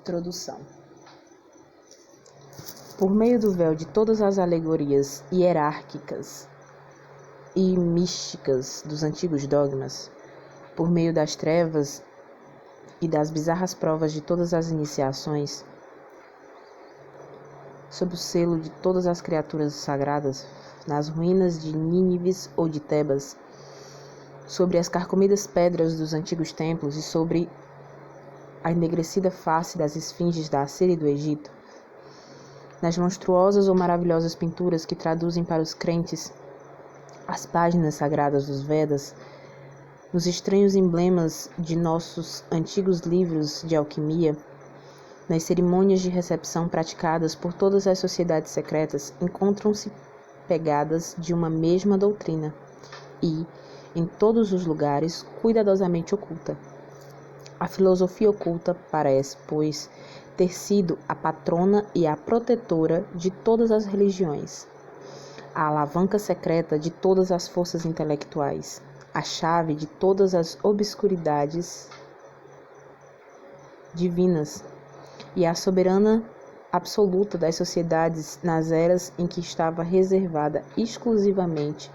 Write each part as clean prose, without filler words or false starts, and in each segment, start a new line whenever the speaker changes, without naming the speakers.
Introdução. Por meio do véu de todas as alegorias hierárquicas e místicas dos antigos dogmas, por meio das trevas e das bizarras provas de todas as iniciações, sob o selo de todas as criaturas sagradas, nas ruínas de Nínives ou de Tebas, sobre as carcomidas pedras dos antigos templos e sobre a enegrecida face das esfinges da Assíria e do Egito, nas monstruosas ou maravilhosas pinturas que traduzem para os crentes as páginas sagradas dos Vedas, nos estranhos emblemas de nossos antigos livros de alquimia, nas cerimônias de recepção praticadas por todas as sociedades secretas, encontram-se pegadas de uma mesma doutrina e, em todos os lugares, cuidadosamente oculta. A filosofia oculta parece, pois, ter sido a patrona e a protetora de todas as religiões, a alavanca secreta de todas as forças intelectuais, a chave de todas as obscuridades divinas e a soberana absoluta das sociedades nas eras em que estava reservada exclusivamente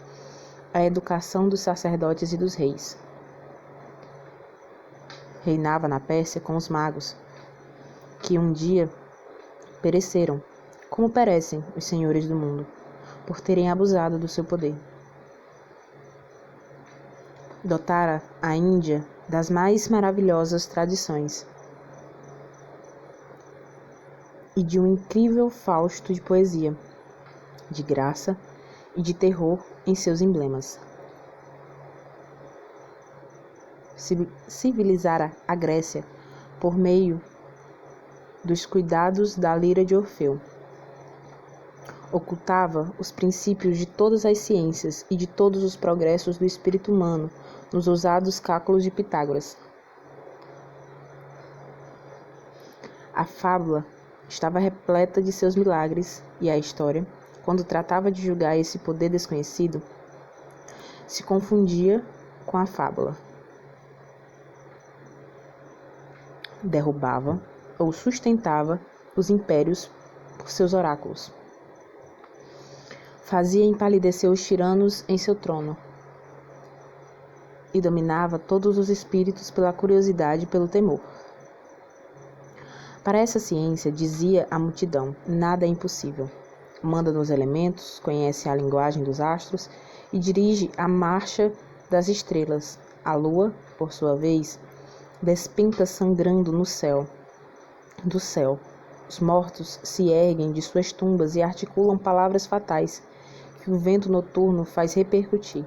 a educação dos sacerdotes e dos reis. Reinava na Pérsia com os magos, que um dia pereceram, como perecem os senhores do mundo, por terem abusado do seu poder. Dotara a Índia das mais maravilhosas tradições e de um incrível fausto de poesia, de graça e de terror em seus emblemas. Civilizara a Grécia por meio dos cuidados da lira de Orfeu. Ocultava os princípios de todas as ciências e de todos os progressos do espírito humano nos ousados cálculos de Pitágoras. A fábula estava repleta de seus milagres e a história, quando tratava de julgar esse poder desconhecido, se confundia com a fábula. Derrubava ou sustentava os impérios por seus oráculos. Fazia empalidecer os tiranos em seu trono e dominava todos os espíritos pela curiosidade e pelo temor. Para essa ciência, dizia a multidão, nada é impossível. Manda nos elementos, conhece a linguagem dos astros e dirige a marcha das estrelas. A lua, por sua vez, despenca sangrando no céu. Do céu, os mortos se erguem de suas tumbas e articulam palavras fatais que o vento noturno faz repercutir.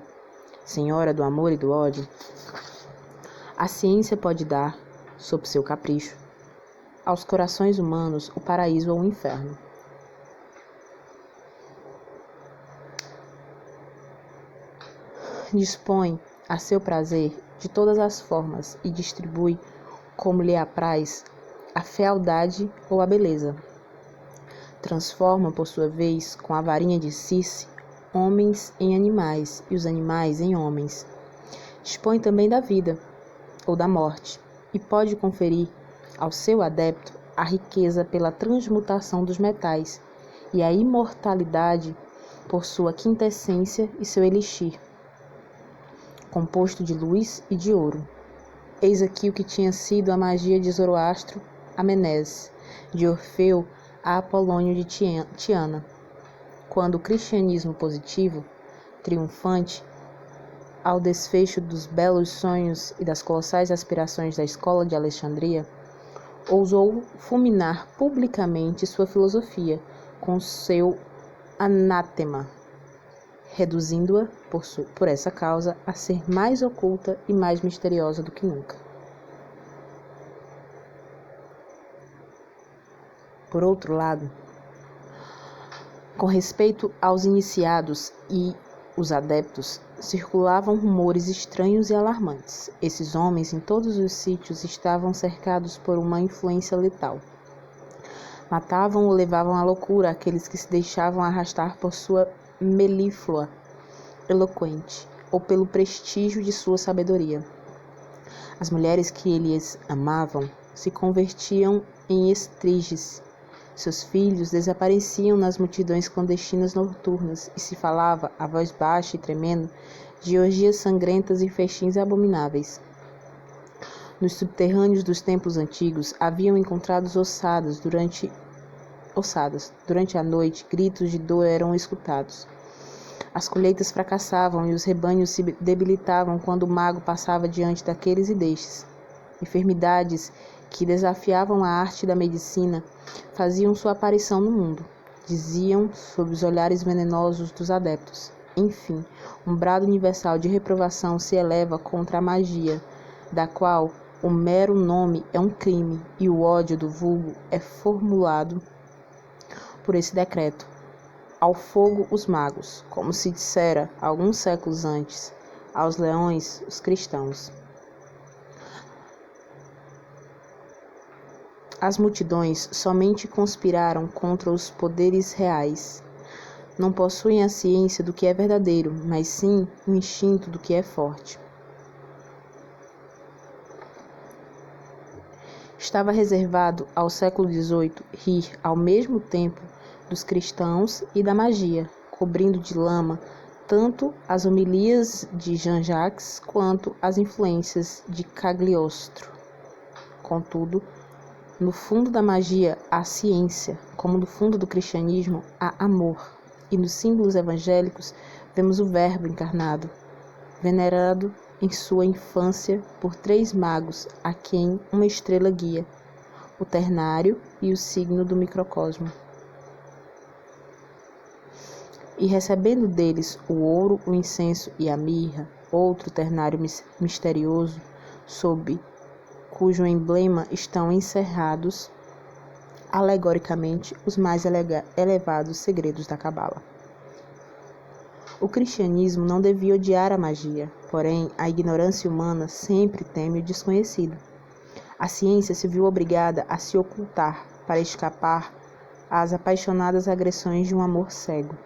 Senhora do amor e do ódio, a ciência pode dar, sob seu capricho, aos corações humanos o paraíso ou o inferno. Dispõe a seu prazer de todas as formas e distribui, como lhe apraz, a fealdade ou a beleza. Transforma, por sua vez, com a varinha de Circe, homens em animais e os animais em homens. Dispõe também da vida ou da morte e pode conferir ao seu adepto a riqueza pela transmutação dos metais e a imortalidade por sua quintessência e seu elixir, composto de luz e de ouro. Eis aqui o que tinha sido a magia de Zoroastro a Menés, de Orfeu a Apolônio de Tiana, quando o cristianismo positivo, triunfante, ao desfecho dos belos sonhos e das colossais aspirações da escola de Alexandria, ousou fulminar publicamente sua filosofia com seu anátema, reduzindo-a, por essa causa, a ser mais oculta e mais misteriosa do que nunca. Por outro lado, com respeito aos iniciados e os adeptos, circulavam rumores estranhos e alarmantes. Esses homens, em todos os sítios, estavam cercados por uma influência letal. Matavam ou levavam à loucura aqueles que se deixavam arrastar por sua melíflua eloquente ou pelo prestígio de sua sabedoria. As mulheres que eles amavam se convertiam em estriges. Seus filhos desapareciam nas multidões clandestinas noturnas e se falava, a voz baixa e tremendo, de orgias sangrentas e festins abomináveis. Nos subterrâneos dos templos antigos haviam encontrado ossadas. Durante a noite, gritos de dor eram escutados. As colheitas fracassavam e os rebanhos se debilitavam quando o mago passava diante daqueles e destes. Enfermidades que desafiavam a arte da medicina faziam sua aparição no mundo. Diziam, sob os olhares venenosos dos adeptos. Enfim, um brado universal de reprovação se eleva contra a magia, da qual o mero nome é um crime e o ódio do vulgo é formulado por esse decreto. Ao fogo os magos, como se dissera alguns séculos antes, aos leões os cristãos. As multidões somente conspiraram contra os poderes reais. Não possuem a ciência do que é verdadeiro, mas sim o instinto do que é forte. Estava reservado ao século XVIII rir ao mesmo tempo dos cristãos e da magia, cobrindo de lama tanto as homilias de Jean-Jacques quanto as influências de Cagliostro. Contudo, no fundo da magia há ciência, como no fundo do cristianismo há amor, e nos símbolos evangélicos vemos o Verbo encarnado, venerado em sua infância por 3 magos, a quem uma estrela guia, o ternário e o signo do microcosmo. E recebendo deles o ouro, o incenso e a mirra, outro ternário misterioso, sob cujo emblema estão encerrados, alegoricamente, os mais elevados segredos da Cabala. O cristianismo não devia odiar a magia, porém, a ignorância humana sempre teme o desconhecido. A ciência se viu obrigada a se ocultar para escapar às apaixonadas agressões de um amor cego.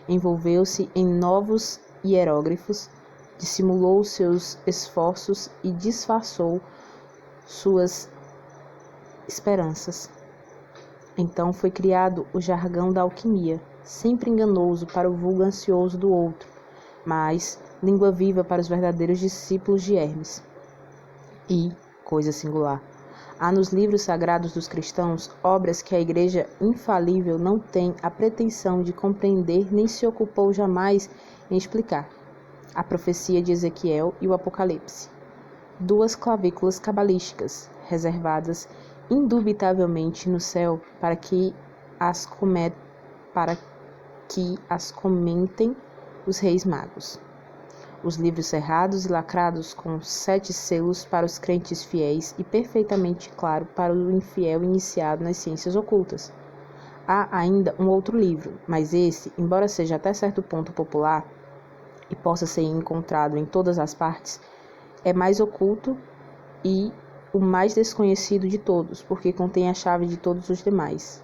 Envolveu-se em novos hieróglifos, dissimulou seus esforços e disfarçou suas esperanças. Então foi criado o jargão da alquimia, sempre enganoso para o vulgo ansioso do outro, mas língua viva para os verdadeiros discípulos de Hermes. E, coisa singular, há nos livros sagrados dos cristãos obras que a Igreja infalível não tem a pretensão de compreender nem se ocupou jamais em explicar: a profecia de Ezequiel e o Apocalipse. 2 clavículas cabalísticas, reservadas indubitavelmente no céu para que as comentem os reis magos. Os livros cerrados e lacrados com 7 selos para os crentes fiéis e perfeitamente claro para o infiel iniciado nas ciências ocultas. Há ainda um outro livro, mas esse, embora seja até certo ponto popular e possa ser encontrado em todas as partes, é mais oculto e o mais desconhecido de todos, porque contém a chave de todos os demais.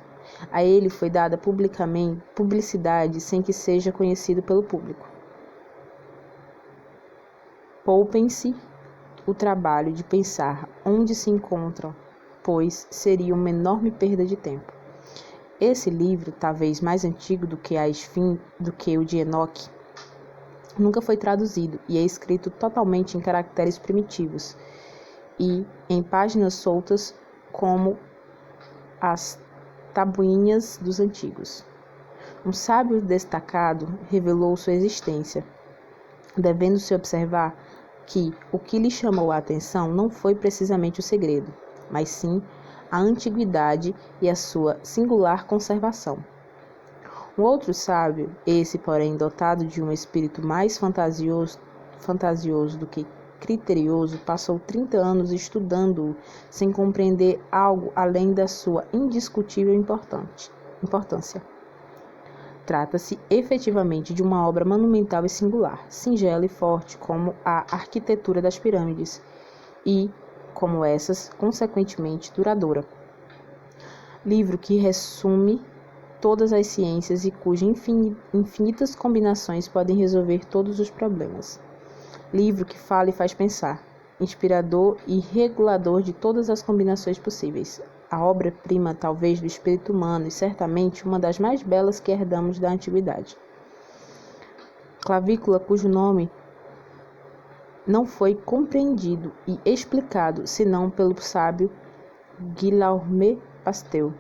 A ele foi dada publicidade sem que seja conhecido pelo público. Poupem-se o trabalho de pensar onde se encontram, pois seria uma enorme perda de tempo. Esse livro, talvez mais antigo do que o de Enoque, nunca foi traduzido e é escrito totalmente em caracteres primitivos e em páginas soltas como as tabuinhas dos antigos. Um sábio destacado revelou sua existência, devendo-se observar que o que lhe chamou a atenção não foi precisamente o segredo, mas sim a antiguidade e a sua singular conservação. Um outro sábio, esse, porém, dotado de um espírito mais fantasioso do que criterioso, passou 30 anos estudando-o sem compreender algo além da sua indiscutível importância. Trata-se efetivamente de uma obra monumental e singular, singela e forte como a arquitetura das pirâmides e, como essas, consequentemente duradoura. Livro que resume todas as ciências e cujas infinitas combinações podem resolver todos os problemas. Livro que fala e faz pensar. inspirador e regulador de todas as combinações possíveis. A obra-prima, talvez, do espírito humano e certamente uma das mais belas que herdamos da antiguidade. Clavícula, cujo nome não foi compreendido e explicado senão pelo sábio Guillaume Pasteur.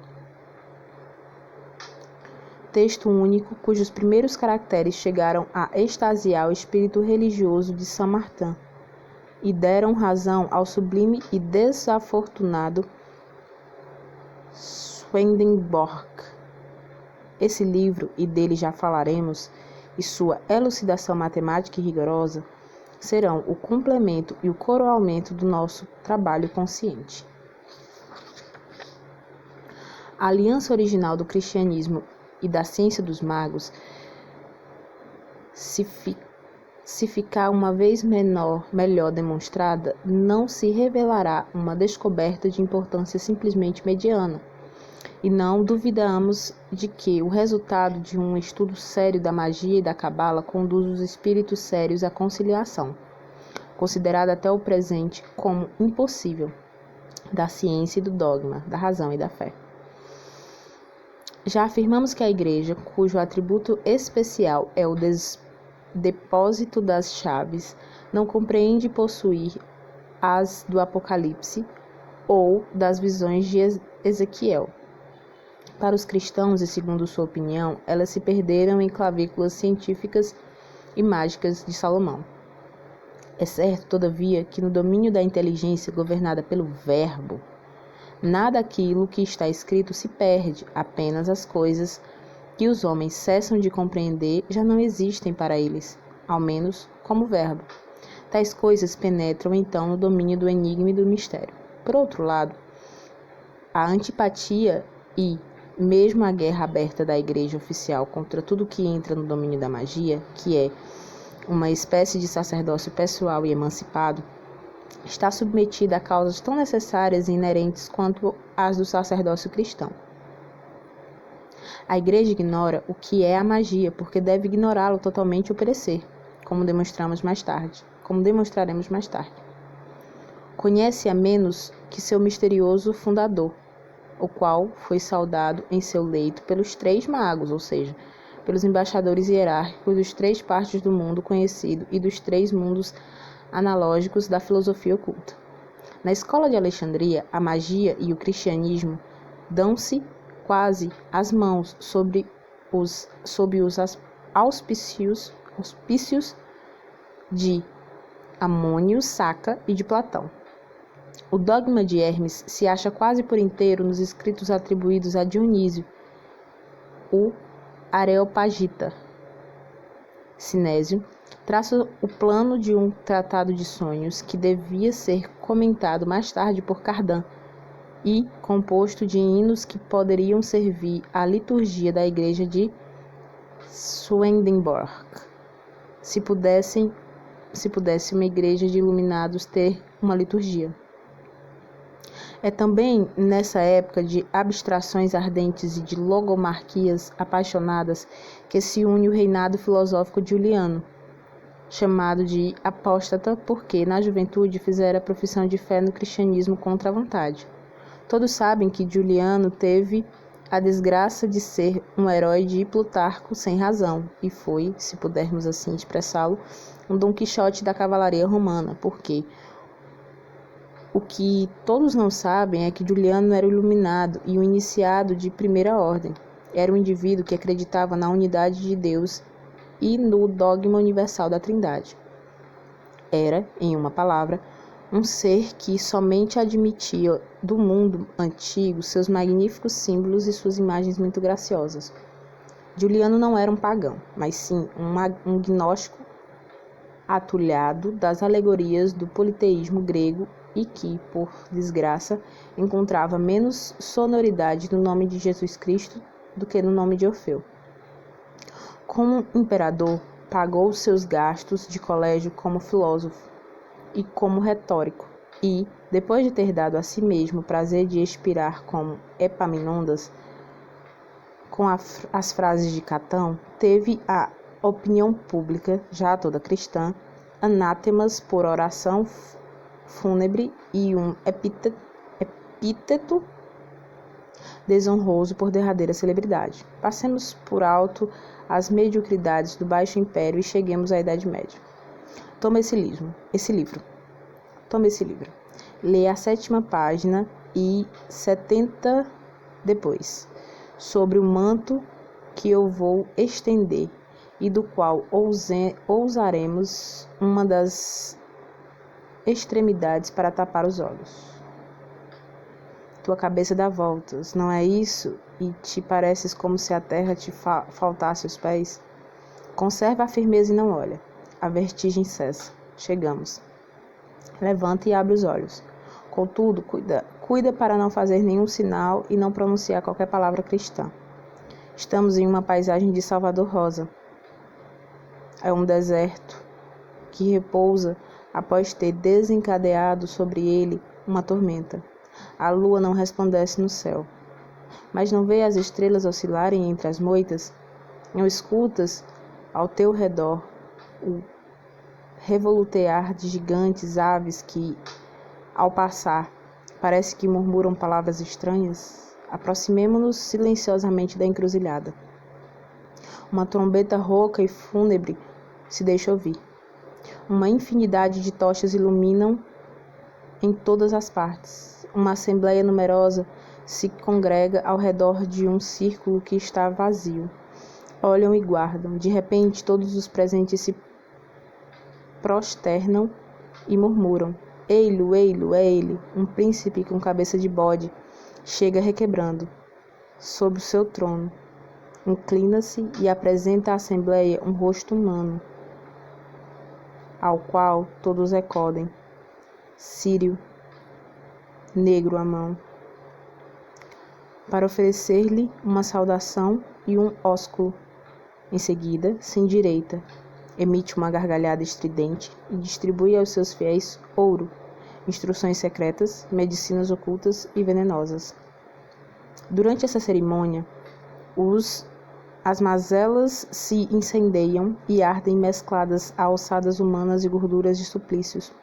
Texto único cujos primeiros caracteres chegaram a extasiar o espírito religioso de Saint-Martin e deram razão ao sublime e desafortunado Swedenborg. Esse livro, e dele já falaremos, e sua elucidação matemática e rigorosa, serão o complemento e o coroamento do nosso trabalho consciente. A aliança original do cristianismo e da ciência dos magos, se ficar uma vez melhor demonstrada, não se revelará uma descoberta de importância simplesmente mediana, e não duvidamos de que o resultado de um estudo sério da magia e da cabala conduz os espíritos sérios à conciliação, considerada até o presente como impossível, da ciência e do dogma, da razão e da fé. Já afirmamos que a Igreja, cujo atributo especial é o depósito das chaves, não compreende possuir as do Apocalipse ou das visões de Ezequiel. Para os cristãos, e segundo sua opinião, elas se perderam em clavículas científicas e mágicas de Salomão. É certo, todavia, que no domínio da inteligência governada pelo Verbo, nada daquilo que está escrito se perde, apenas as coisas que os homens cessam de compreender já não existem para eles, ao menos como verbo. Tais coisas penetram então no domínio do enigma e do mistério. Por outro lado, a antipatia e mesmo a guerra aberta da Igreja oficial contra tudo que entra no domínio da magia, que é uma espécie de sacerdócio pessoal e emancipado, está submetida a causas tão necessárias e inerentes quanto as do sacerdócio cristão. A Igreja ignora o que é a magia, porque deve ignorá-lo totalmente ou perecer, como demonstraremos mais tarde. Conhece a menos que seu misterioso fundador, o qual foi saudado em seu leito pelos 3 magos, ou seja, pelos embaixadores hierárquicos dos 3 partes do mundo conhecido e dos 3 mundos analógicos da filosofia oculta. Na escola de Alexandria, a magia e o cristianismo dão-se quase as mãos sob os auspícios de Amônio, Saca e de Platão. O dogma de Hermes se acha quase por inteiro nos escritos atribuídos a Dionísio, o Areopagita. Sinésio traça o plano de um tratado de sonhos que devia ser comentado mais tarde por Cardan e composto de hinos que poderiam servir à liturgia da igreja de Swedenborg. Se pudesse uma igreja de iluminados ter uma liturgia. É também nessa época de abstrações ardentes e de logomarquias apaixonadas que se une o reinado filosófico de Juliano, chamado de apóstata porque, na juventude, fizera profissão de fé no cristianismo contra a vontade. Todos sabem que Juliano teve a desgraça de ser um herói de Plutarco sem razão, e foi, se pudermos assim expressá-lo, um Dom Quixote da cavalaria romana, porque o que todos não sabem é que Juliano era o iluminado e o iniciado de primeira ordem. Era um indivíduo que acreditava na unidade de Deus e no dogma universal da Trindade. Era, em uma palavra, um ser que somente admitia do mundo antigo seus magníficos símbolos e suas imagens muito graciosas. Juliano não era um pagão, mas sim um gnóstico atulhado das alegorias do politeísmo grego e que, por desgraça, encontrava menos sonoridade no nome de Jesus Cristo do que no nome de Orfeu. Como imperador, pagou seus gastos de colégio como filósofo e como retórico, e, depois de ter dado a si mesmo o prazer de expirar como Epaminondas, com as frases de Catão, teve a opinião pública, já toda cristã, anátemas por oração fúnebre e um epíteto desonroso por derradeira celebridade. Passemos por alto as mediocridades do Baixo Império e cheguemos à Idade Média. Toma esse livro. Toma esse livro. Lê a 7ª página e 70 depois, sobre o manto que eu vou estender e do qual ousaremos uma das extremidades para tapar os olhos. Tua cabeça dá voltas, não é isso? E te pareces como se a terra te faltasse os pés? Conserva a firmeza e não olha. A vertigem cessa. Chegamos. Levanta e abre os olhos. Contudo, cuida para não fazer nenhum sinal e não pronunciar qualquer palavra cristã. Estamos em uma paisagem de Salvador Rosa. É um deserto que repousa após ter desencadeado sobre ele uma tormenta. A lua não resplandece no céu. Mas não vê as estrelas oscilarem entre as moitas? Não escutas ao teu redor o revolutear de gigantes aves que, ao passar, parece que murmuram palavras estranhas? Aproximemo-nos silenciosamente da encruzilhada. Uma trombeta rouca e fúnebre se deixa ouvir. Uma infinidade de tochas iluminam em todas as partes. Uma assembleia numerosa se congrega ao redor de um círculo que está vazio. Olham e guardam. De repente, todos os presentes se prosternam e murmuram: Ei-lo, ei-lo, é ele, um príncipe com cabeça de bode. Chega requebrando sobre o seu trono. Inclina-se e apresenta à assembleia um rosto humano, ao qual todos ecodem. Círio, negro à mão, para oferecer-lhe uma saudação e um ósculo. Em seguida, se endireita, emite uma gargalhada estridente e distribui aos seus fiéis ouro, instruções secretas, medicinas ocultas e venenosas. Durante essa cerimônia, as mazelas se incendeiam e ardem mescladas a ossadas humanas e gorduras de suplícios.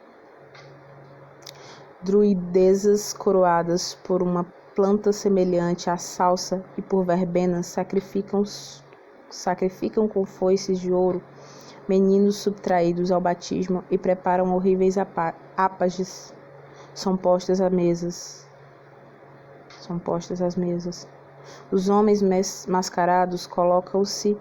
Druidezas coroadas por uma planta semelhante à salsa e por verbenas sacrificam com foices de ouro meninos subtraídos ao batismo e preparam horríveis ápages. São postas às mesas. Os homens mascarados colocam-se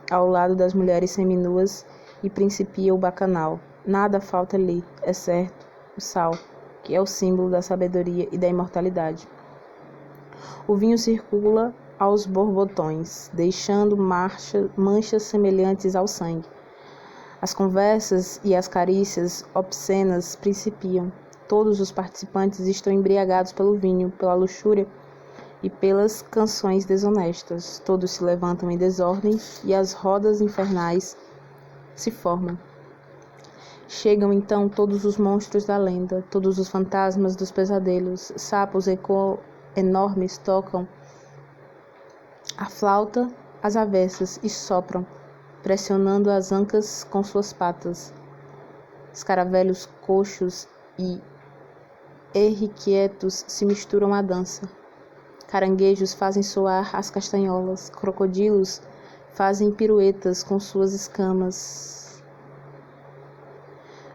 ao lado das mulheres seminuas e principia o bacanal. Nada falta-lhe, exceto o sal, que é o símbolo da sabedoria e da imortalidade. O vinho circula aos borbotões, deixando manchas semelhantes ao sangue. As conversas e as carícias obscenas principiam. Todos os participantes estão embriagados pelo vinho, pela luxúria e pelas canções desonestas. Todos se levantam em desordem e as rodas infernais se formam. Chegam então todos os monstros da lenda, todos os fantasmas dos pesadelos. Sapos enormes tocam a flauta às avessas e sopram, pressionando as ancas com suas patas. Escaravelhos coxos e irrequietos se misturam à dança. Caranguejos fazem soar as castanholas. Crocodilos fazem piruetas com suas escamas.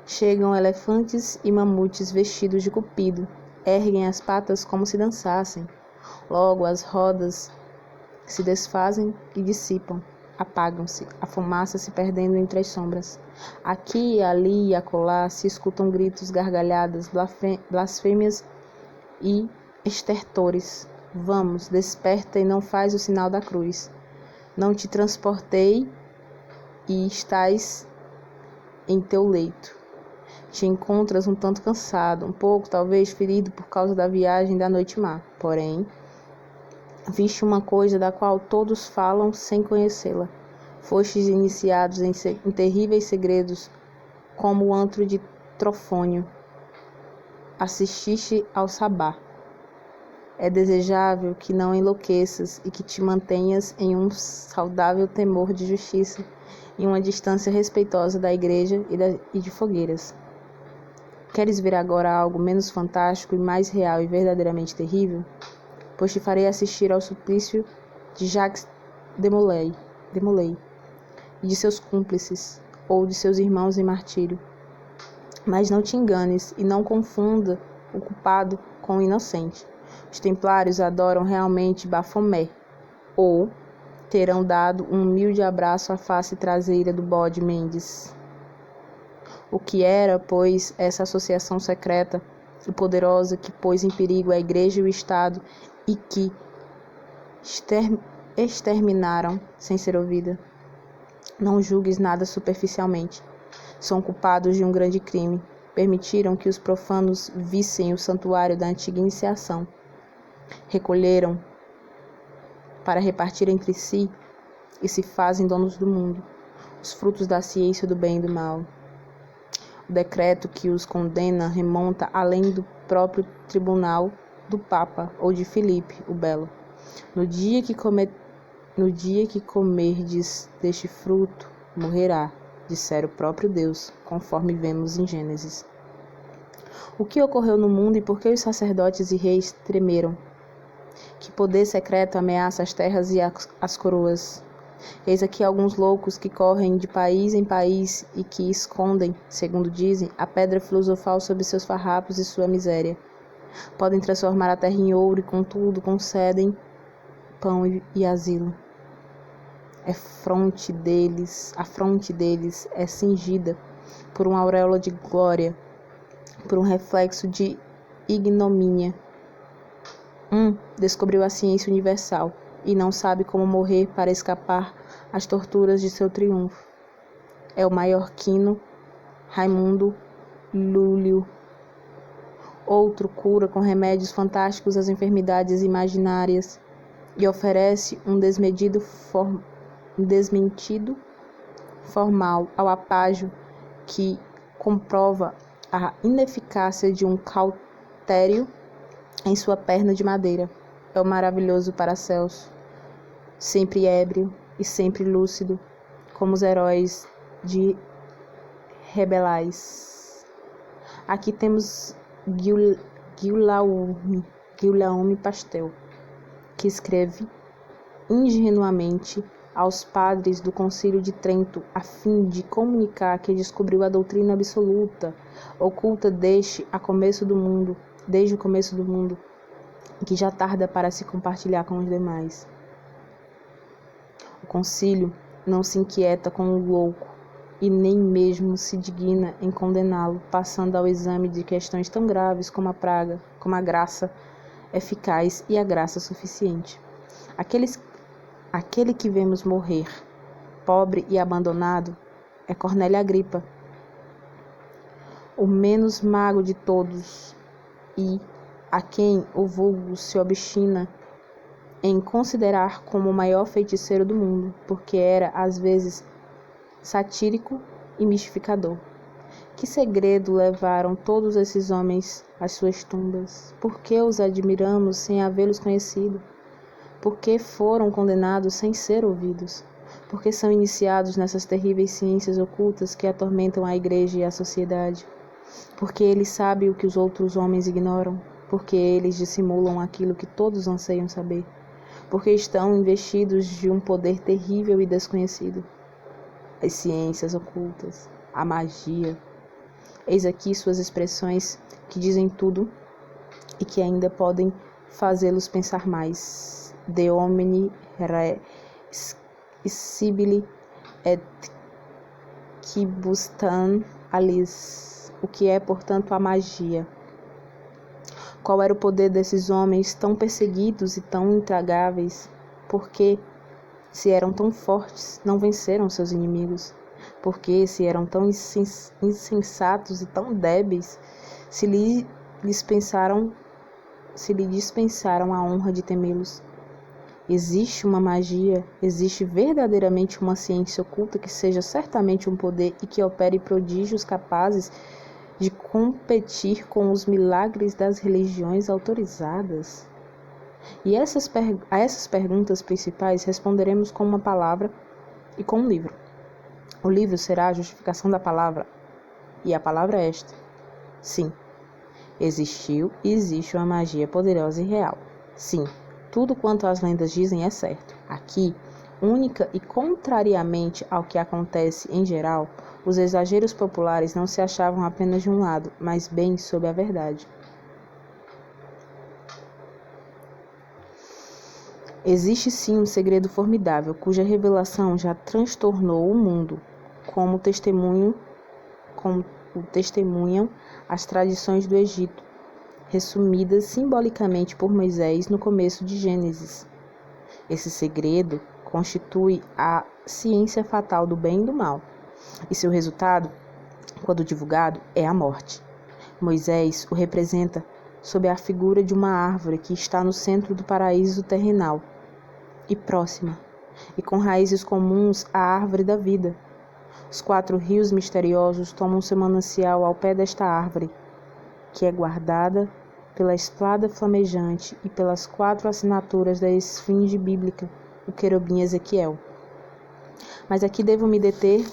Chegam elefantes e mamutes vestidos de cupido. Erguem as patas como se dançassem. Logo as rodas se desfazem e dissipam. Apagam-se, a fumaça se perdendo entre as sombras. Aqui, ali e acolá se escutam gritos, gargalhadas, blasfêmias e estertores. Vamos, desperta e não faz o sinal da cruz. Não te transportei e estás em teu leito. Te encontras um tanto cansado, um pouco, talvez, ferido por causa da viagem da noite má. Porém, viste uma coisa da qual todos falam sem conhecê-la. Fostes iniciados em terríveis segredos, como o antro de Trofônio. Assististe ao sabá. É desejável que não enlouqueças e que te mantenhas em um saudável temor de justiça, em uma distância respeitosa da igreja e de fogueiras. Queres ver agora algo menos fantástico e mais real e verdadeiramente terrível? Pois te farei assistir ao suplício de Jacques de Molay e de seus cúmplices, ou de seus irmãos em martírio. Mas não te enganes e não confunda o culpado com o inocente. Os templários adoram realmente Baphomet, ou terão dado um humilde abraço à face traseira do bode Mendes. O que era, pois, essa associação secreta e poderosa que pôs em perigo a Igreja e o Estado e que exterminaram sem ser ouvida? Não julgues nada superficialmente. São culpados de um grande crime. Permitiram que os profanos vissem o santuário da antiga iniciação. Recolheram para repartir entre si e se fazem donos do mundo, os frutos da ciência do bem e do mal. O decreto que os condena remonta além do próprio tribunal do Papa ou de Filipe o Belo. No dia que comerdes deste fruto, morrerá, dissera o próprio Deus, conforme vemos em Gênesis. O que ocorreu no mundo e por que os sacerdotes e reis tremeram? Que poder secreto ameaça as terras e as coroas? Eis aqui alguns loucos que correm de país em país e que escondem, segundo dizem, a pedra filosofal sob seus farrapos e sua miséria. Podem transformar a terra em ouro e, contudo, concedem pão e asilo. A fronte deles é cingida por uma auréola de glória, por um reflexo de ignomínia. Descobriu a ciência universal e não sabe como morrer para escapar às torturas de seu triunfo. É o maiorquino Raimundo Lúlio. Outro cura com remédios fantásticos as enfermidades imaginárias e oferece um desmentido formal ao apágio que comprova a ineficácia de um cautério em sua perna de madeira. É o maravilhoso Paracelso, sempre ébrio e sempre lúcido, como os heróis de Rabelais. Aqui temos Guillaume Pastel, que escreve ingenuamente aos padres do Concílio de Trento, a fim de comunicar que descobriu a doutrina absoluta, oculta desde o começo do mundo, que já tarda para se compartilhar com os demais. O concílio não se inquieta com o louco e nem mesmo se digna em condená-lo, passando ao exame de questões tão graves como a praga, como a graça eficaz e a graça suficiente. Aquele que vemos morrer, pobre e abandonado, é Cornélio Agripa, o menos mago de todos, e a quem o vulgo se obstina em considerar como o maior feiticeiro do mundo, porque era, às vezes, satírico e mistificador. Que segredo levaram todos esses homens às suas tumbas? Por que os admiramos sem havê-los conhecido? Por que foram condenados sem ser ouvidos? Por que são iniciados nessas terríveis ciências ocultas que atormentam a igreja e a sociedade? Porque eles sabem o que os outros homens ignoram? Porque eles dissimulam aquilo que todos anseiam saber? Porque estão investidos de um poder terrível e desconhecido? As ciências ocultas, a magia. Eis aqui suas expressões que dizem tudo e que ainda podem fazê-los pensar mais. De homini re scibili et quibustan alis. O que é, portanto, a magia? Qual era o poder desses homens tão perseguidos e tão intragáveis? Porque, se eram tão fortes, não venceram seus inimigos? Porque, se eram tão insensatos e tão débeis, se lhe dispensaram a honra de temê-los? Existe uma magia, existe verdadeiramente uma ciência oculta que seja certamente um poder e que opere prodígios capazes de competir com os milagres das religiões autorizadas? E a essas perguntas principais responderemos com uma palavra e com um livro. O livro será a justificação da palavra, e a palavra é esta: Sim. Existiu e existe uma magia poderosa e real. Sim, tudo quanto as lendas dizem é certo. Aqui, única e contrariamente ao que acontece em geral, os exageros populares não se achavam apenas de um lado, mas bem sob a verdade. Existe sim um segredo formidável, cuja revelação já transtornou o mundo, como testemunham as tradições do Egito, resumidas simbolicamente por Moisés no começo de Gênesis. Esse segredo constitui a ciência fatal do bem e do mal, e seu resultado, quando divulgado, é a morte. Moisés o representa sob a figura de uma árvore que está no centro do paraíso terrenal e próxima, e com raízes comuns à árvore da vida. Os 4 rios misteriosos tomam seu manancial ao pé desta árvore, que é guardada pela espada flamejante e pelas 4 assinaturas da esfinge bíblica, o querubim Ezequiel. Mas aqui devo me deter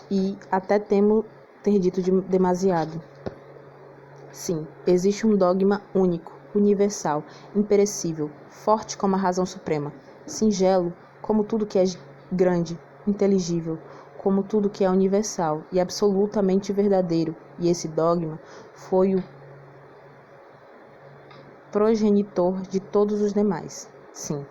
e até temo ter dito demasiado. Sim, existe um dogma único, universal, imperecível, forte como a razão suprema, singelo como tudo que é grande, inteligível, como tudo que é universal e absolutamente verdadeiro, e esse dogma foi o progenitor de todos os demais. Sim.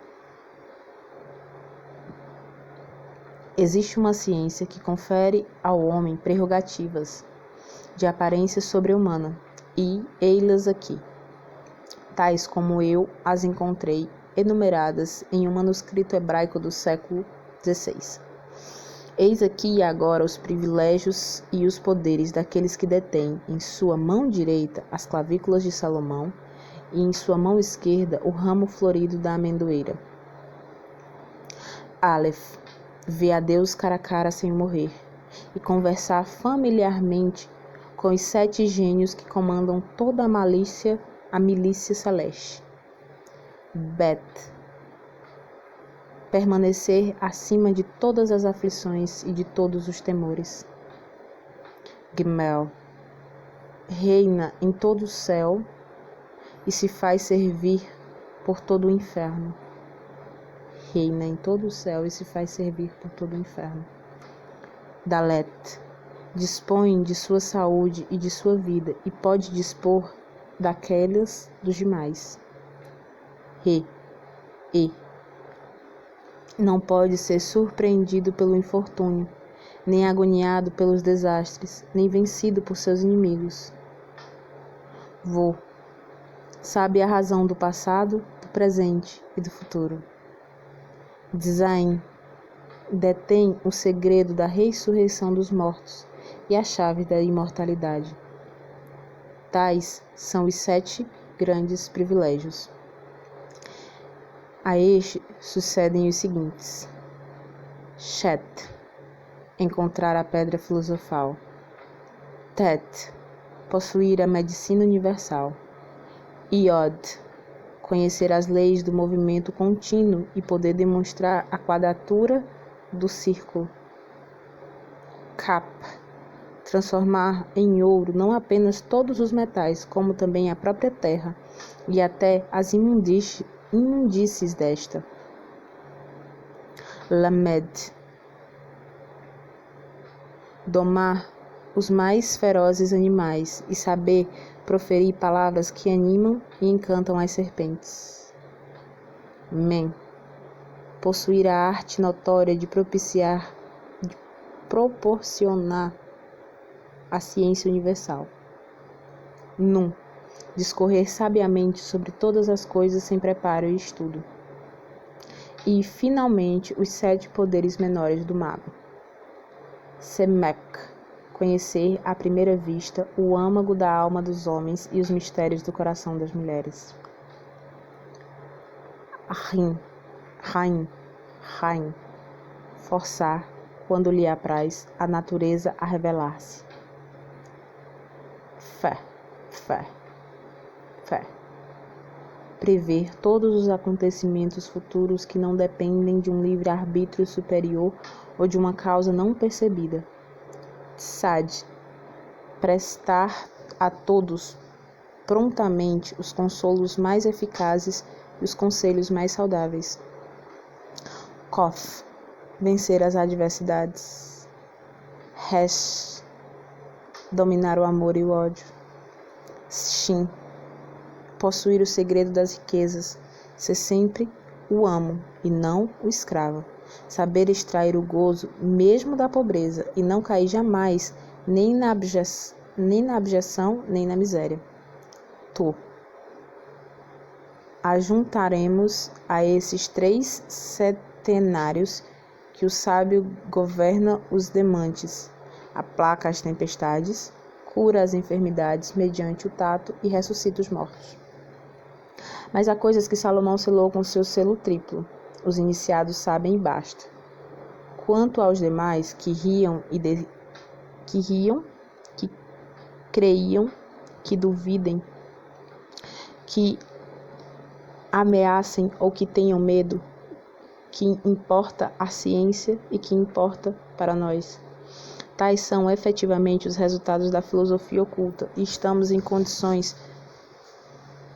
Existe uma ciência que confere ao homem prerrogativas de aparência sobre-humana, e ei-las aqui, tais como eu as encontrei enumeradas em um manuscrito hebraico do século XVI. Eis aqui e agora os privilégios e os poderes daqueles que detêm em sua mão direita as clavículas de Salomão e em sua mão esquerda o ramo florido da amendoeira. Aleph, vê a Deus cara a cara sem morrer e conversar familiarmente com os 7 gênios que comandam toda a milícia celeste. Bet, permanecer acima de todas as aflições e de todos os temores. Gimel, reina em todo o céu e se faz servir por todo o inferno. Reina em todo o céu e se faz servir por todo o inferno. Dalet, dispõe de sua saúde e de sua vida e pode dispor daquelas dos demais. E não pode ser surpreendido pelo infortúnio, nem agoniado pelos desastres, nem vencido por seus inimigos. Vô, sabe a razão do passado, do presente e do futuro. Design, detém o segredo da ressurreição dos mortos e a chave da imortalidade. Tais são os 7 grandes privilégios. A este sucedem os seguintes: Shet, encontrar a pedra filosofal. Tet, possuir a medicina universal. Iod, conhecer as leis do movimento contínuo e poder demonstrar a quadratura do círculo. Kap, transformar em ouro não apenas todos os metais, como também a própria terra e até as imundícies desta. Lamed, domar os mais ferozes animais e saber proferir palavras que animam e encantam as serpentes. Men, possuir a arte notória de proporcionar a ciência universal. Nun, discorrer sabiamente sobre todas as coisas sem preparo e estudo. E, finalmente, os 7 poderes menores do mago. Semek, conhecer à primeira vista o âmago da alma dos homens e os mistérios do coração das mulheres. Rain, forçar, quando lhe apraz, a natureza a revelar-se. Fé. Prever todos os acontecimentos futuros que não dependem de um livre-arbítrio superior ou de uma causa não percebida. Tsad, prestar a todos prontamente os consolos mais eficazes e os conselhos mais saudáveis. Kof, vencer as adversidades. Resh, dominar o amor e o ódio. Shin, possuir o segredo das riquezas, ser sempre o amo e não o escravo. Saber extrair o gozo mesmo da pobreza e não cair jamais nem na abjeção nem na miséria. Tu. Ajuntaremos a esses 3 centenários que o sábio governa os demantes, aplaca as tempestades, cura as enfermidades mediante o tato e ressuscita os mortos. Mas há coisas que Salomão selou com seu selo triplo. Os iniciados sabem e basta. Quanto aos demais que riam, que creiam, que duvidem, que ameacem ou que tenham medo, que importa a ciência e que importa para nós. Tais são efetivamente os resultados da filosofia oculta e estamos em condições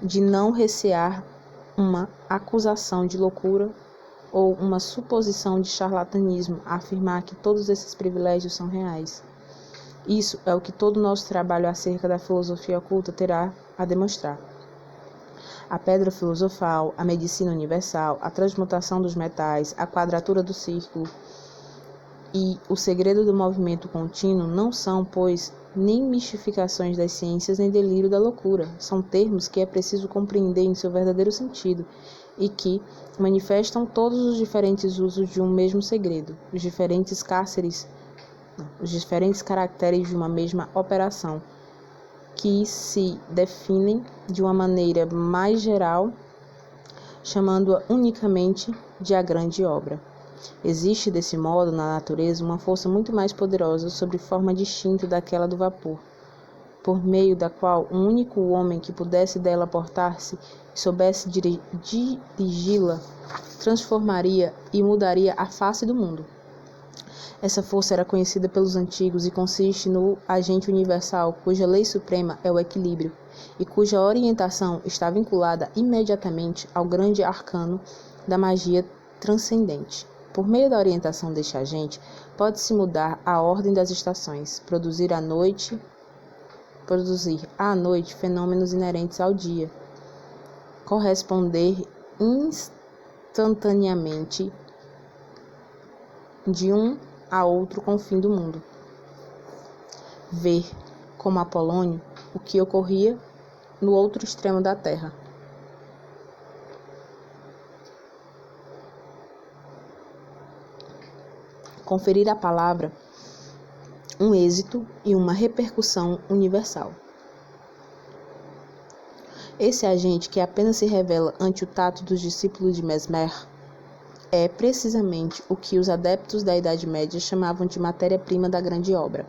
de não recear uma acusação de loucura ou uma suposição de charlatanismo a afirmar que todos esses privilégios são reais. Isso é o que todo nosso trabalho acerca da filosofia oculta terá a demonstrar. A pedra filosofal, a medicina universal, a transmutação dos metais, a quadratura do círculo e o segredo do movimento contínuo não são, pois, nem mistificações das ciências nem delírio da loucura. São termos que é preciso compreender em seu verdadeiro sentido e que manifestam todos os diferentes usos de um mesmo segredo, os diferentes caracteres de uma mesma operação, que se definem de uma maneira mais geral, chamando-a unicamente de a grande obra. Existe, desse modo, na natureza, uma força muito mais poderosa sob forma distinta daquela do vapor, por meio da qual um único homem que pudesse dela portar-se e soubesse dirigi-la, transformaria e mudaria a face do mundo. Essa força era conhecida pelos antigos e consiste no agente universal, cuja lei suprema é o equilíbrio, e cuja orientação está vinculada imediatamente ao grande arcano da magia transcendente. Por meio da orientação deste agente, pode-se mudar a ordem das estações, produzir à noite fenômenos inerentes ao dia, corresponder instantaneamente de um a outro confim do mundo. Ver, como Apolônio, o que ocorria no outro extremo da terra. Conferir à palavra um êxito e uma repercussão universal. Esse agente, que apenas se revela ante o tato dos discípulos de Mesmer, é precisamente o que os adeptos da Idade Média chamavam de matéria-prima da grande obra.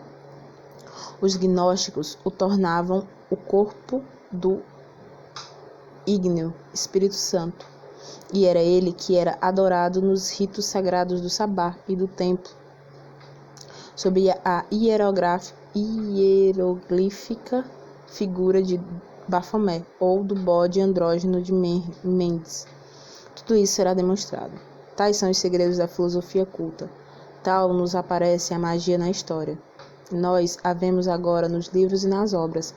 Os gnósticos o tornavam o corpo do ígneo Espírito Santo, e era ele que era adorado nos ritos sagrados do sabá e do templo, sob a hieroglífica figura de Bafomé ou do bode andrógeno de Mendes. Tudo isso será demonstrado. Tais são os segredos da filosofia culta. Tal nos aparece a magia na história. Nós a vemos agora nos livros e nas obras,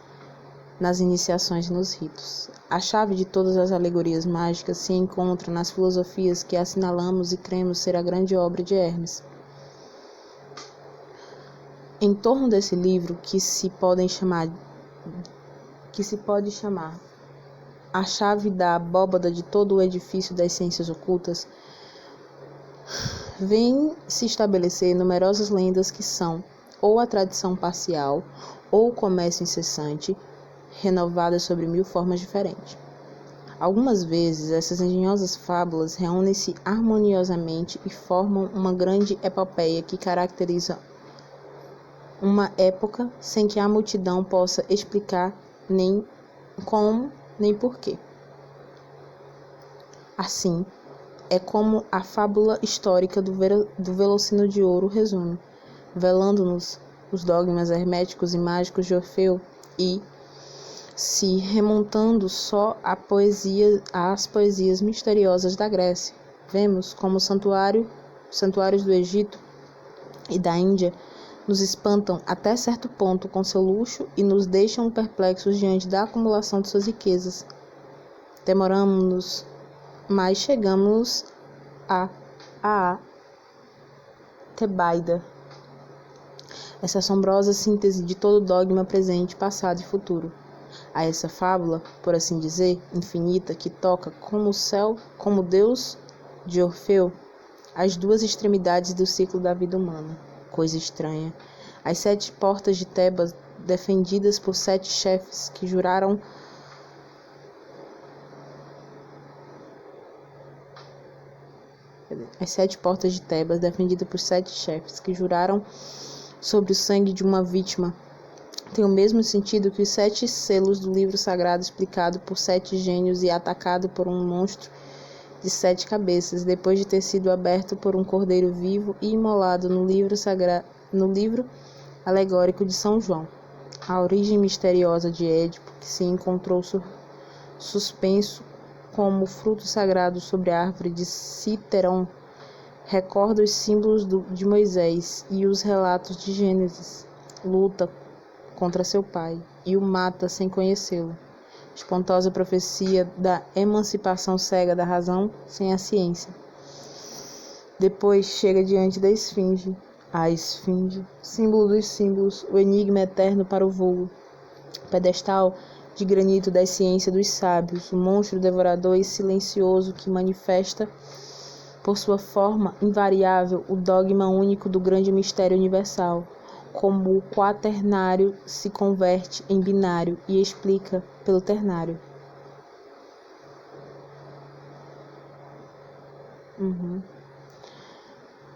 nas iniciações e nos ritos. A chave de todas as alegorias mágicas se encontra nas filosofias que assinalamos e cremos ser a grande obra de Hermes. Em torno desse livro, que se pode chamar a chave da abóbada de todo o edifício das ciências ocultas, vêm se estabelecer numerosas lendas que são ou a tradição parcial ou o comércio incessante, renovadas sobre 1000 formas diferentes. Algumas vezes, essas engenhosas fábulas reúnem-se harmoniosamente e formam uma grande epopeia que caracteriza uma época sem que a multidão possa explicar nem como nem porquê. Assim, é como a fábula histórica do Velocino de Ouro resume, velando-nos os dogmas herméticos e mágicos de Orfeu e se remontando só às poesias misteriosas da Grécia. Vemos como santuários do Egito e da Índia nos espantam até certo ponto com seu luxo e nos deixam perplexos diante da acumulação de suas riquezas. Demoramos-nos, mas chegamos a Tebaida, essa assombrosa síntese de todo dogma presente, passado e futuro. A essa fábula, por assim dizer, infinita, que toca como o céu, como Deus de Orfeu, as duas extremidades do ciclo da vida humana. Coisa estranha. As 7 portas de Tebas, defendidas por 7 chefes que juraram sobre o sangue de uma vítima, tem o mesmo sentido que os 7 selos do livro sagrado explicado por 7 gênios e atacado por um monstro de 7 cabeças, depois de ter sido aberto por um cordeiro vivo e imolado no livro alegórico de São João. A origem misteriosa de Édipo, que se encontrou suspenso como fruto sagrado sobre a árvore de Citeron, recorda os símbolos de Moisés e os relatos de Gênesis. Luta contra seu pai e o mata sem conhecê-lo. Espantosa profecia da emancipação cega da razão sem a ciência. Depois chega diante da esfinge. A esfinge, símbolo dos símbolos, o enigma eterno para o voo. Pedestal de granito da ciência dos sábios, o monstro devorador e silencioso que manifesta por sua forma invariável o dogma único do grande mistério universal, como o quaternário se converte em binário e explica pelo ternário.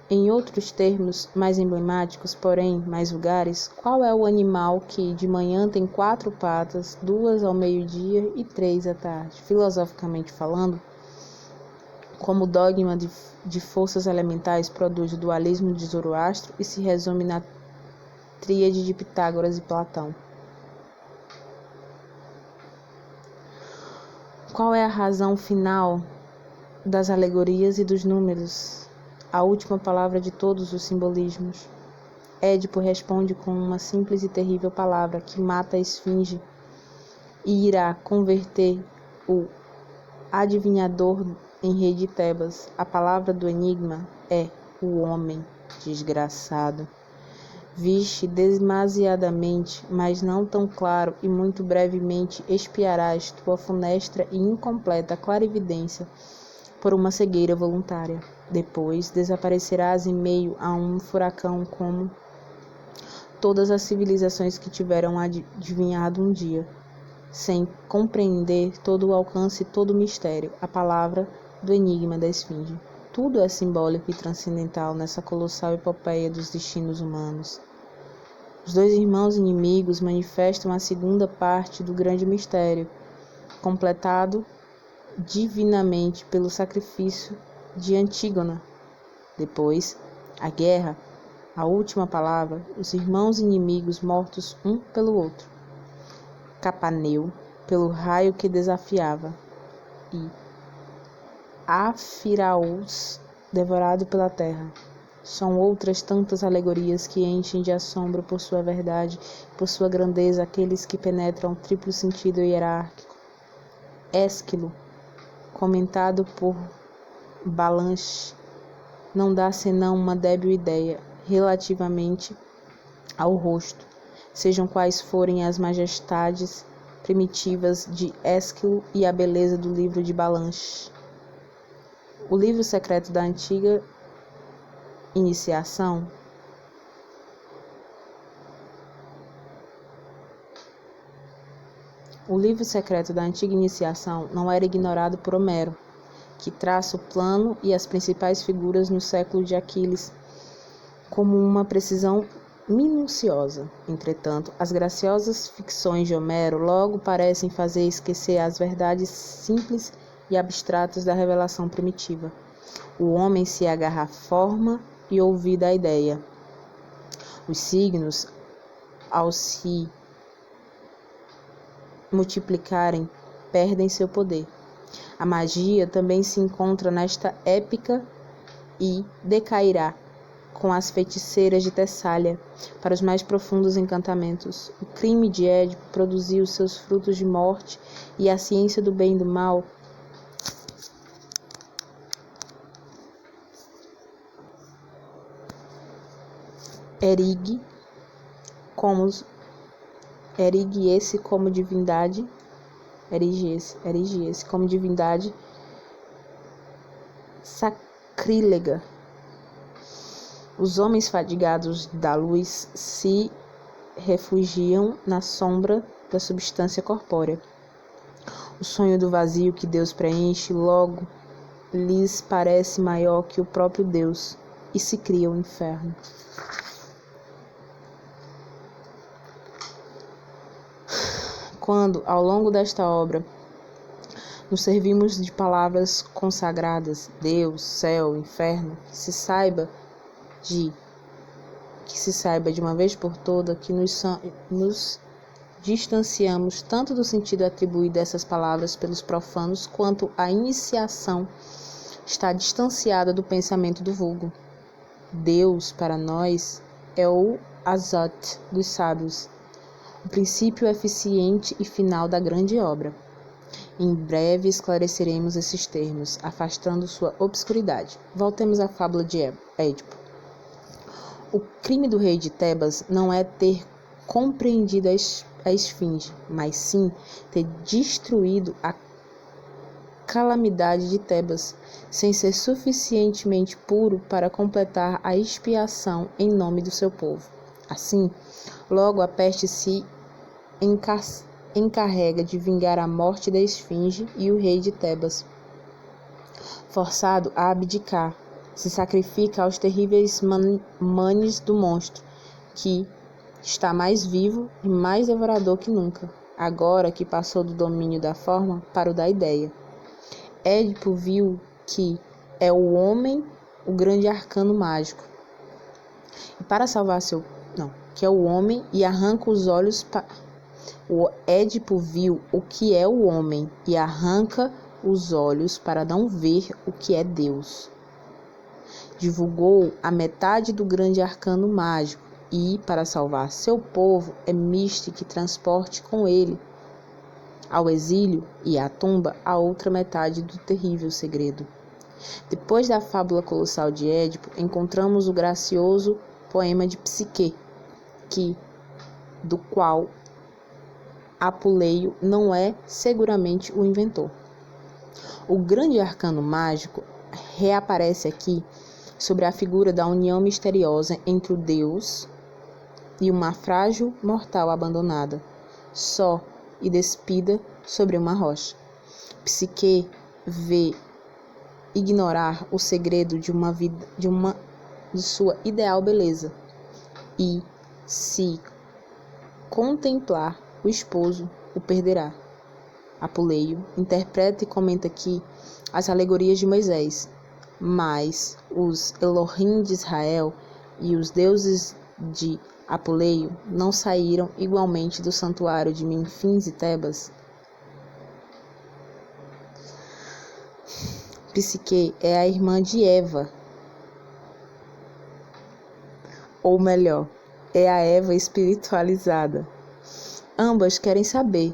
Em outros termos, mais emblemáticos, porém mais vulgares, qual é o animal que de manhã tem 4 patas, 2 ao meio-dia e 3 à tarde? Filosoficamente falando, como o dogma de forças elementais produz o dualismo de Zoroastro e se resume na tríade de Pitágoras e Platão. Qual é a razão final das alegorias e dos números? A última palavra de todos os simbolismos. Édipo responde com uma simples e terrível palavra que mata a esfinge e irá converter o adivinhador em rei de Tebas. A palavra do enigma é o homem desgraçado. Viste demasiadamente, mas não tão claro, e muito brevemente espiarás tua funestra e incompleta clarividência por uma cegueira voluntária. Depois desaparecerás em meio a um furacão como todas as civilizações que tiveram adivinhado um dia, sem compreender todo o alcance e todo o mistério, a palavra do enigma da esfinge. Tudo é simbólico e transcendental nessa colossal epopeia dos destinos humanos. Os 2 irmãos inimigos manifestam a segunda parte do grande mistério, completado divinamente pelo sacrifício de Antígona. Depois, a guerra, a última palavra, os irmãos inimigos mortos um pelo outro. Capaneu, pelo raio que desafiava, e Afiraús, devorado pela terra. São outras tantas alegorias que enchem de assombro por sua verdade, por sua grandeza, aqueles que penetram o triplo sentido hierárquico. Ésquilo, comentado por Balanche, não dá senão uma débil ideia relativamente ao rosto, sejam quais forem as majestades primitivas de Ésquilo e a beleza do livro de Balanche. O livro secreto da antiga iniciação não era ignorado por Homero, que traça o plano e as principais figuras no século de Aquiles como uma precisão minuciosa. Entretanto, as graciosas ficções de Homero logo parecem fazer esquecer as verdades simples e abstratas da revelação primitiva. O homem se agarra à forma e ouvida à ideia. Os signos, ao se multiplicarem, perdem seu poder. A magia também se encontra nesta épica e decairá com as feiticeiras de Tessália para os mais profundos encantamentos. O crime de Édipo produziu seus frutos de morte e a ciência do bem e do mal erige-se como divindade sacrílega. Os homens fadigados da luz se refugiam na sombra da substância corpórea. O sonho do vazio que Deus preenche logo lhes parece maior que o próprio Deus e se cria o inferno. Quando, ao longo desta obra, nos servimos de palavras consagradas, Deus, céu, inferno, que se saiba de uma vez por todas que nos distanciamos tanto do sentido atribuído a essas palavras pelos profanos, quanto a iniciação está distanciada do pensamento do vulgo. Deus, para nós, é o Azat dos sábios, o princípio eficiente e final da grande obra. Em breve esclareceremos esses termos, afastando sua obscuridade. Voltemos à fábula de Édipo. O crime do rei de Tebas não é ter compreendido a esfinge, mas sim ter destruído a calamidade de Tebas, sem ser suficientemente puro para completar a expiação em nome do seu povo. Assim, logo a peste se encarrega de vingar a morte da esfinge e o rei de Tebas, forçado a abdicar, se sacrifica aos terríveis manes do monstro, que está mais vivo e mais devorador que nunca, agora que passou do domínio da forma para o da ideia. Édipo viu que é o homem o grande arcano mágico, e para salvar que é o homem e arranca os olhos O Édipo viu o que é o homem e arranca os olhos para não ver o que é Deus. Divulgou a metade do grande arcano mágico e, para salvar seu povo, é misto que transporte com ele ao exílio e à tumba a outra metade do terrível segredo. Depois da fábula colossal de Édipo, encontramos o gracioso poema de Psique, do qual Apuleio não é seguramente o inventor. O grande arcano mágico reaparece aqui sobre a figura da união misteriosa entre o Deus e uma frágil mortal abandonada, só e despida sobre uma rocha. Psique vê ignorar o segredo de sua ideal beleza e, se contemplar o esposo, o perderá. Apuleio interpreta e comenta aqui as alegorias de Moisés, mas os Elohim de Israel e os deuses de Apuleio não saíram igualmente do santuário de Menfins e Tebas. Psique é a irmã de Eva, ou melhor, é a Eva espiritualizada. Ambas querem saber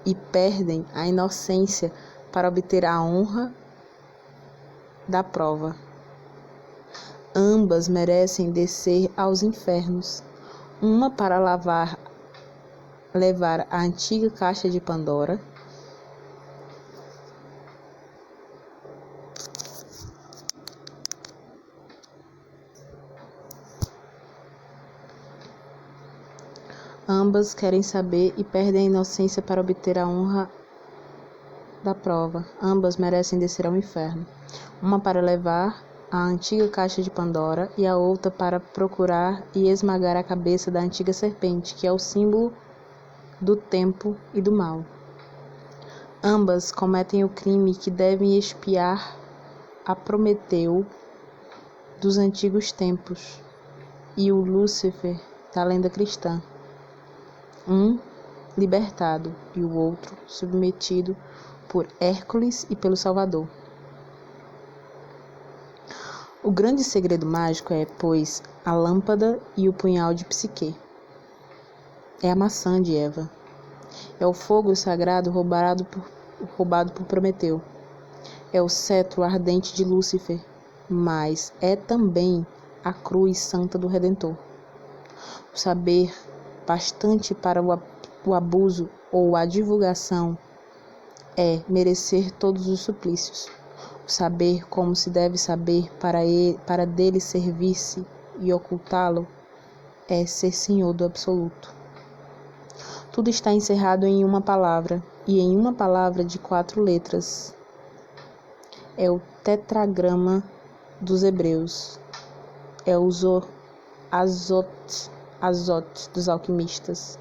e perdem a inocência para obter a honra da prova. Ambas merecem descer aos infernos, uma para levar a antiga caixa de Pandora, Ambas querem saber e perdem a inocência para obter a honra da prova. Ambas merecem descer ao inferno. Uma para levar a antiga caixa de Pandora e a outra para procurar e esmagar a cabeça da antiga serpente, que é o símbolo do tempo e do mal. Ambas cometem o crime que devem expiar a Prometeu dos antigos tempos e o Lúcifer da lenda cristã. Um libertado, e o outro submetido por Hércules e pelo Salvador. O grande segredo mágico é, pois, a lâmpada e o punhal de Psique. É a maçã de Eva. É o fogo sagrado roubado por Prometeu. É o cetro ardente de Lúcifer, mas é também a cruz santa do Redentor. O saber bastante para o abuso ou a divulgação é merecer todos os suplícios. O saber como se deve saber para dele servir-se e ocultá-lo é ser senhor do absoluto. Tudo está encerrado em uma palavra, e em uma palavra de 4 letras. É o tetragrama dos hebreus. É o Azote dos alquimistas.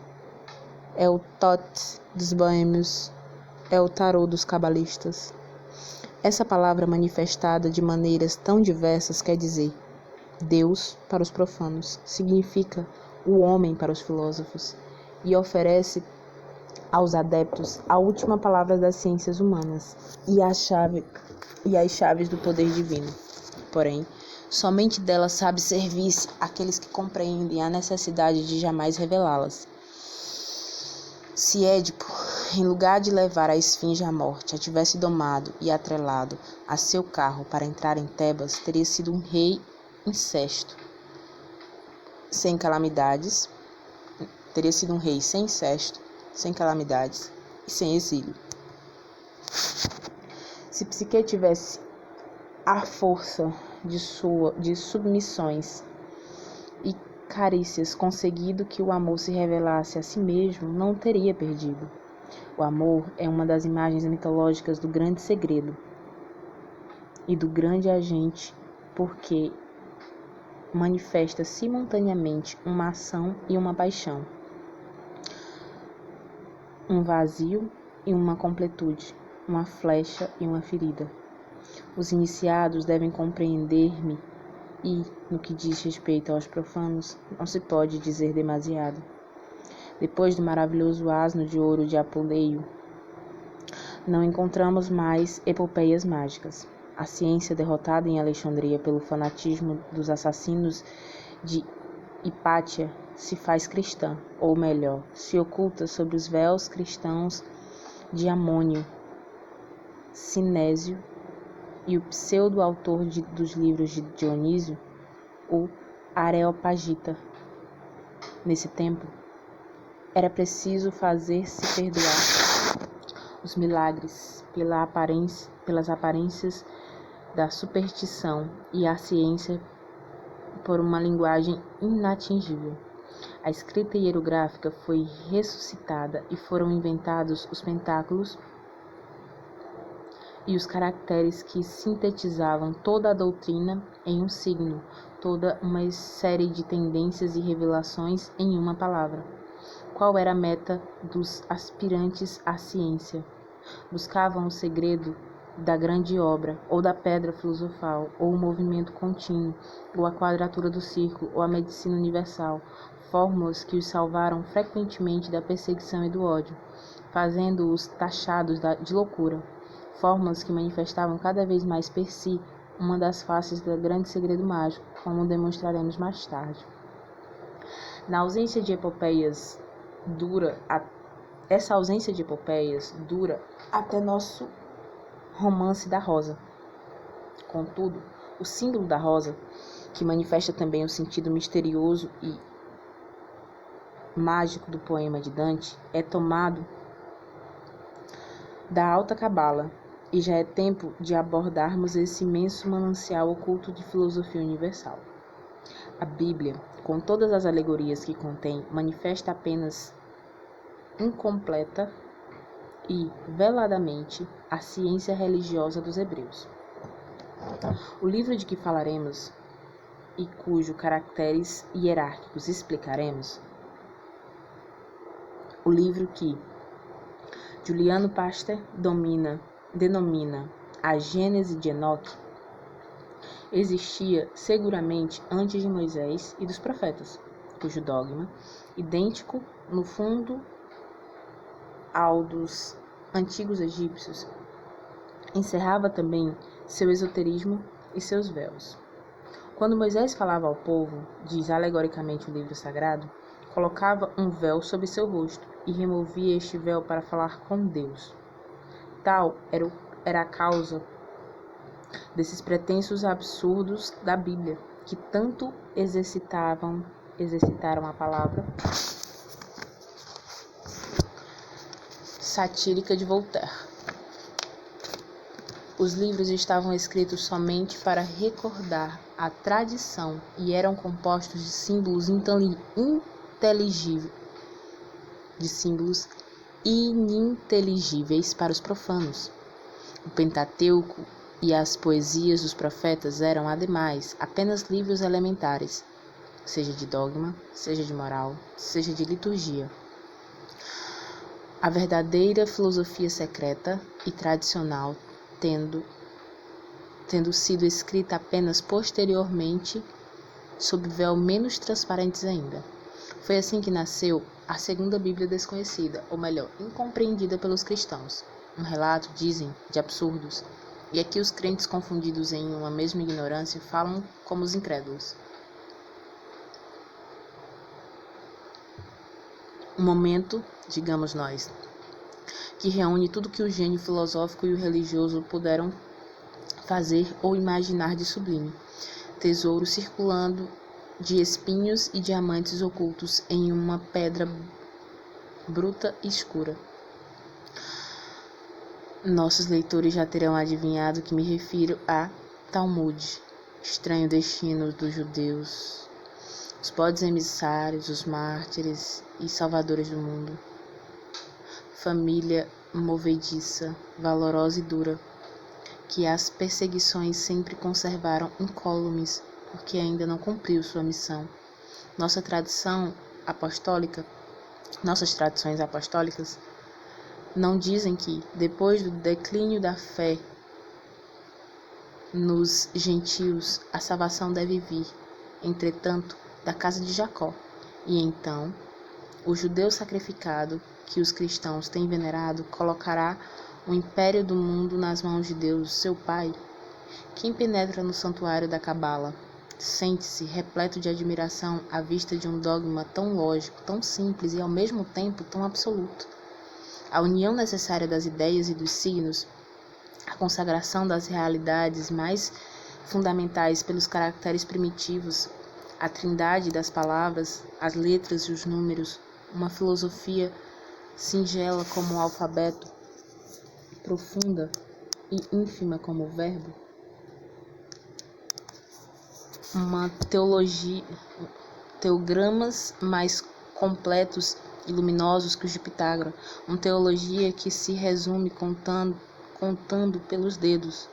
É o Thoth dos boêmios. É o tarô dos cabalistas. Essa palavra manifestada de maneiras tão diversas quer dizer Deus para os profanos, significa o homem para os filósofos e oferece aos adeptos a última palavra das ciências humanas e as chaves do poder divino. Porém, somente dela sabe servir-se aqueles que compreendem a necessidade de jamais revelá-las. Se Édipo, em lugar de levar a esfinge à morte, a tivesse domado e atrelado a seu carro para entrar em Tebas, teria sido um rei incesto, sem calamidades, teria sido um rei sem incesto, sem calamidades e sem exílio. Se Psique tivesse a força de submissões e carícias conseguido que o amor se revelasse a si mesmo, não teria perdido. O amor é uma das imagens mitológicas do grande segredo e do grande agente, porque manifesta simultaneamente uma ação e uma paixão, um vazio e uma completude, uma flecha e uma ferida. Os iniciados devem compreender-me e, no que diz respeito aos profanos, não se pode dizer demasiado. Depois do maravilhoso asno de ouro de Apuleio, não encontramos mais epopeias mágicas. A ciência, derrotada em Alexandria pelo fanatismo dos assassinos de Hipátia, se faz cristã, ou melhor, se oculta sob os véus cristãos de Amônio, Sinésio e o pseudo-autor dos livros de Dionísio, o Areopagita. Nesse tempo, era preciso fazer-se perdoar os milagres pelas aparências da superstição e a ciência por uma linguagem inatingível. A escrita hierográfica foi ressuscitada e foram inventados os pentáculos e os caracteres que sintetizavam toda a doutrina em um signo, toda uma série de tendências e revelações em uma palavra. Qual era a meta dos aspirantes à ciência? Buscavam o segredo da grande obra, ou da pedra filosofal, ou o movimento contínuo, ou a quadratura do círculo, ou a medicina universal, fórmulas que os salvaram frequentemente da perseguição e do ódio, fazendo-os taxados de loucura, fórmulas que manifestavam cada vez mais per si uma das faces do grande segredo mágico, como demonstraremos mais tarde. Essa ausência de epopeias dura até nosso romance da rosa. Contudo, o símbolo da rosa, que manifesta também o sentido misterioso e mágico do poema de Dante, é tomado da alta cabala, e já é tempo de abordarmos esse imenso manancial oculto de filosofia universal. A Bíblia, com todas as alegorias que contém, manifesta apenas incompleta e veladamente a ciência religiosa dos hebreus. O livro de que falaremos e cujos caracteres hierárquicos explicaremos, o livro que Juliano Paster denomina a Gênese de Enoque, existia seguramente antes de Moisés e dos profetas, cujo dogma, idêntico no fundo ao dos antigos egípcios, encerrava também seu esoterismo e seus véus. Quando Moisés falava ao povo, diz alegoricamente o livro sagrado, colocava um véu sobre seu rosto e removia este véu para falar com Deus. Tal era a causa desses pretensos absurdos da Bíblia, que tanto exercitaram a palavra satírica de Voltaire. Os livros estavam escritos somente para recordar a tradição e eram compostos de símbolos ininteligíveis para os profanos. O Pentateuco e as poesias dos profetas eram, ademais, apenas livros elementares, seja de dogma, seja de moral, seja de liturgia. A verdadeira filosofia secreta e tradicional tendo sido escrita apenas posteriormente, sob véu menos transparentes ainda. Foi assim que nasceu a segunda Bíblia desconhecida, ou melhor, incompreendida pelos cristãos. Um relato, dizem, de absurdos. E aqui os crentes confundidos em uma mesma ignorância falam como os incrédulos. Um momento, digamos nós, que reúne tudo que o gênio filosófico e o religioso puderam fazer ou imaginar de sublime. Tesouro circulando de espinhos e diamantes ocultos em uma pedra bruta e escura. Nossos leitores já terão adivinhado que me refiro a Talmud, estranho destino dos judeus, os bodes emissários, os mártires e salvadores do mundo. Família movediça, valorosa e dura, que as perseguições sempre conservaram incólumes, porque ainda não cumpriu sua missão. Nossas tradições apostólicas não dizem que, depois do declínio da fé nos gentios, a salvação deve vir, entretanto, da casa de Jacó, e então o judeu sacrificado, que os cristãos têm venerado, colocará o império do mundo nas mãos de Deus, seu Pai. Quem penetra no santuário da Cabala sente-se repleto de admiração à vista de um dogma tão lógico, tão simples e ao mesmo tempo tão absoluto. A união necessária das ideias e dos signos, a consagração das realidades mais fundamentais pelos caracteres primitivos, a trindade das palavras, as letras e os números, uma filosofia singela como o alfabeto, profunda e ínfima como o verbo, uma teologia, teogramas mais completos e luminosos que os de Pitágoras, uma teologia que se resume contando pelos dedos,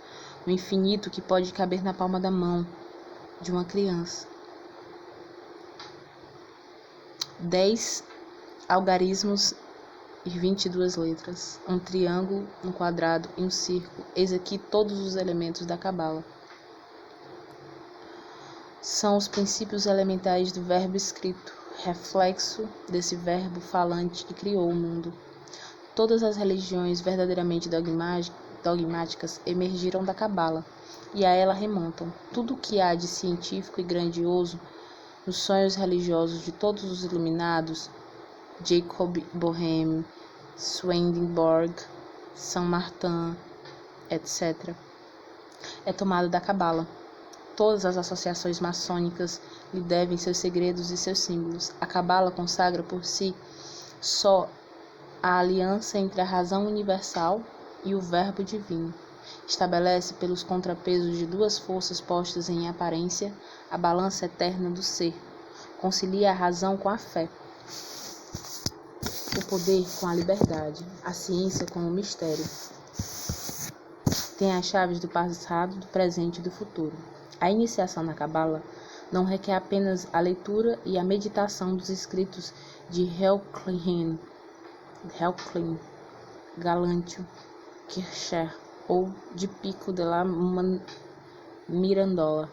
o infinito que pode caber na palma da mão de uma criança. 10 algarismos e 22 letras, um triângulo, um quadrado e um círculo. Eis aqui todos os elementos da Cabala. São os princípios elementares do verbo escrito, reflexo desse verbo falante que criou o mundo. Todas as religiões verdadeiramente dogmáticas emergiram da Cabala, e a ela remontam tudo o que há de científico e grandioso nos sonhos religiosos de todos os iluminados, Jacob Boehme, Swedenborg, Saint-Martin, etc., é tomado da Cabala. Todas as associações maçônicas lhe devem seus segredos e seus símbolos. A Cabala consagra por si só a aliança entre a razão universal e o verbo divino. Estabelece pelos contrapesos de duas forças postas em aparência a balança eterna do ser. Concilia a razão com a fé, o poder com a liberdade, a ciência com o mistério. Tem as chaves do passado, do presente e do futuro. A iniciação na Cabala não requer apenas a leitura e a meditação dos escritos de Heraclin, Galantio, Kircher ou de Pico de la Mirandola.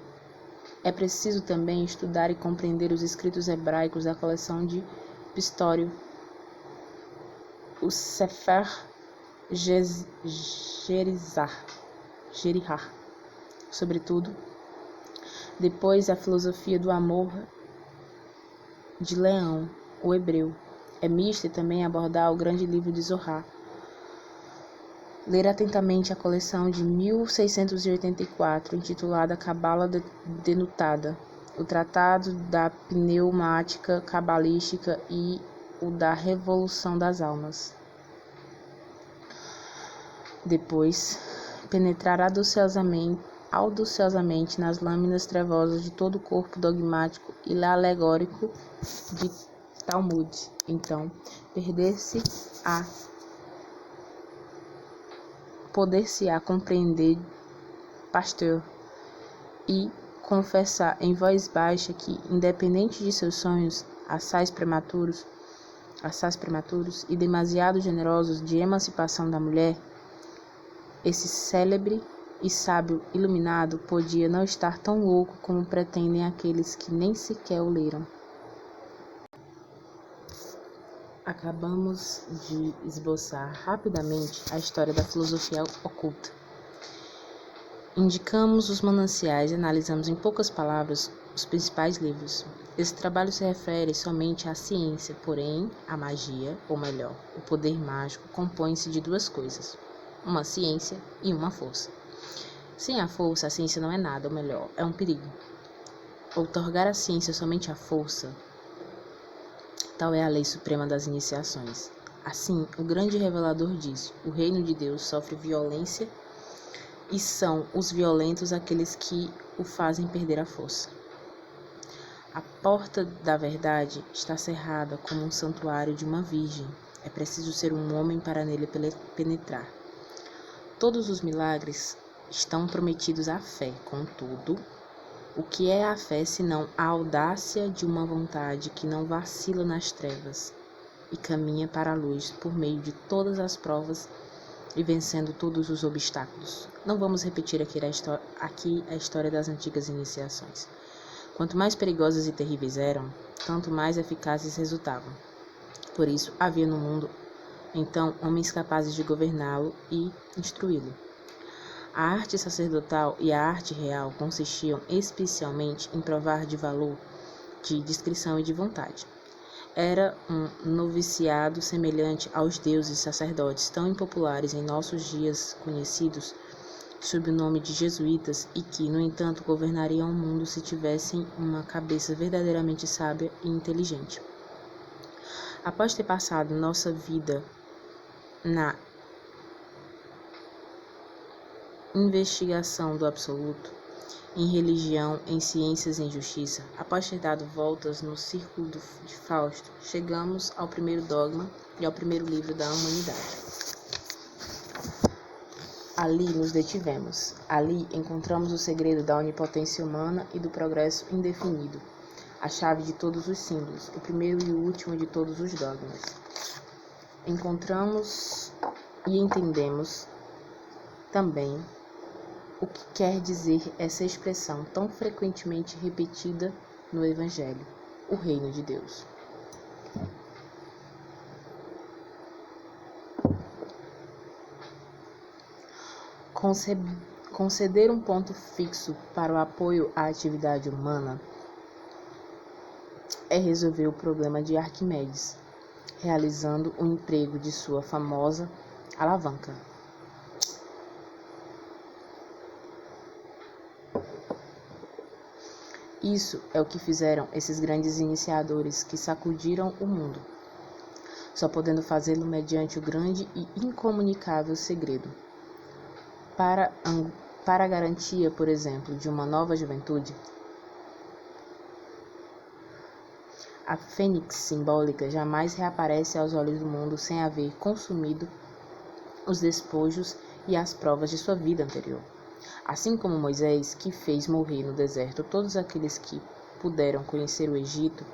É preciso também estudar e compreender os escritos hebraicos da coleção de Pistório, o Sefer Jerihah, sobretudo. Depois, a filosofia do amor de Leão, o hebreu. É mista e também abordar o grande livro de Zohar. Ler atentamente a coleção de 1684, intitulada Cabala Denutada, o Tratado da Pneumática Cabalística e o da Revolução das Almas. Depois, penetrar audaciosamente nas lâminas trevosas de todo o corpo dogmático e alegórico de Talmud. Então, poder-se-á compreender Pasteur e confessar em voz baixa que, independente de seus sonhos assaz prematuros e demasiado generosos de emancipação da mulher, esse célebre e sábio iluminado podia não estar tão louco como pretendem aqueles que nem sequer o leram. Acabamos de esboçar rapidamente a história da filosofia oculta. Indicamos os mananciais e analisamos em poucas palavras os principais livros. Esse trabalho se refere somente à ciência, porém, a magia, ou melhor, o poder mágico, compõe-se de duas coisas: uma ciência e uma força. Sem a força, a ciência não é nada, ou melhor, é um perigo. Outorgar à ciência somente a força, tal é a lei suprema das iniciações. Assim, o grande revelador diz: o reino de Deus sofre violência e são os violentos aqueles que o fazem perder a força. A porta da verdade está cerrada como um santuário de uma virgem. É preciso ser um homem para nele penetrar. Todos os milagres estão prometidos à fé, contudo, o que é a fé senão a audácia de uma vontade que não vacila nas trevas e caminha para a luz por meio de todas as provas e vencendo todos os obstáculos? Não vamos repetir aqui a história das antigas iniciações. Quanto mais perigosas e terríveis eram, tanto mais eficazes resultavam. Por isso, havia no mundo, então, homens capazes de governá-lo e instruí-lo. A arte sacerdotal e a arte real consistiam especialmente em provar de valor, de discrição e de vontade. Era um noviciado semelhante aos deuses sacerdotes tão impopulares em nossos dias, conhecidos sob o nome de jesuítas, e que, no entanto, governariam o mundo se tivessem uma cabeça verdadeiramente sábia e inteligente. Após ter passado nossa vida na investigação do absoluto, em religião, em ciências e em justiça, após ter dado voltas no círculo de Fausto, chegamos ao primeiro dogma e ao primeiro livro da humanidade. Ali nos detivemos. Ali encontramos o segredo da onipotência humana e do progresso indefinido, a chave de todos os símbolos, o primeiro e o último de todos os dogmas. Encontramos e entendemos também o que quer dizer essa expressão tão frequentemente repetida no Evangelho: o reino de Deus. Conceder um ponto fixo para o apoio à atividade humana é resolver o problema de Arquimedes, realizando o emprego de sua famosa alavanca. Isso é o que fizeram esses grandes iniciadores que sacudiram o mundo, só podendo fazê-lo mediante o grande e incomunicável segredo. Para a garantia, por exemplo, de uma nova juventude, a fênix simbólica jamais reaparece aos olhos do mundo sem haver consumido os despojos e as provas de sua vida anterior. Assim como Moisés, que fez morrer no deserto todos aqueles que puderam conhecer o Egito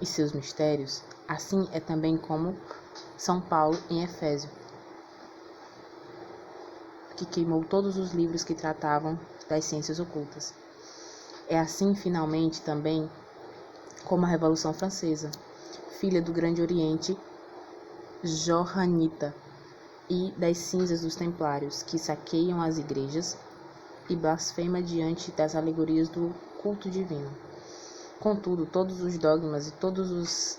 e seus mistérios, assim é também como São Paulo em Efésio, que queimou todos os livros que tratavam das ciências ocultas. É assim, finalmente, também como a Revolução Francesa, filha do Grande Oriente, Johannita, e das cinzas dos templários, que saqueiam as igrejas e blasfema diante das alegorias do culto divino. Contudo, todos os dogmas e todos os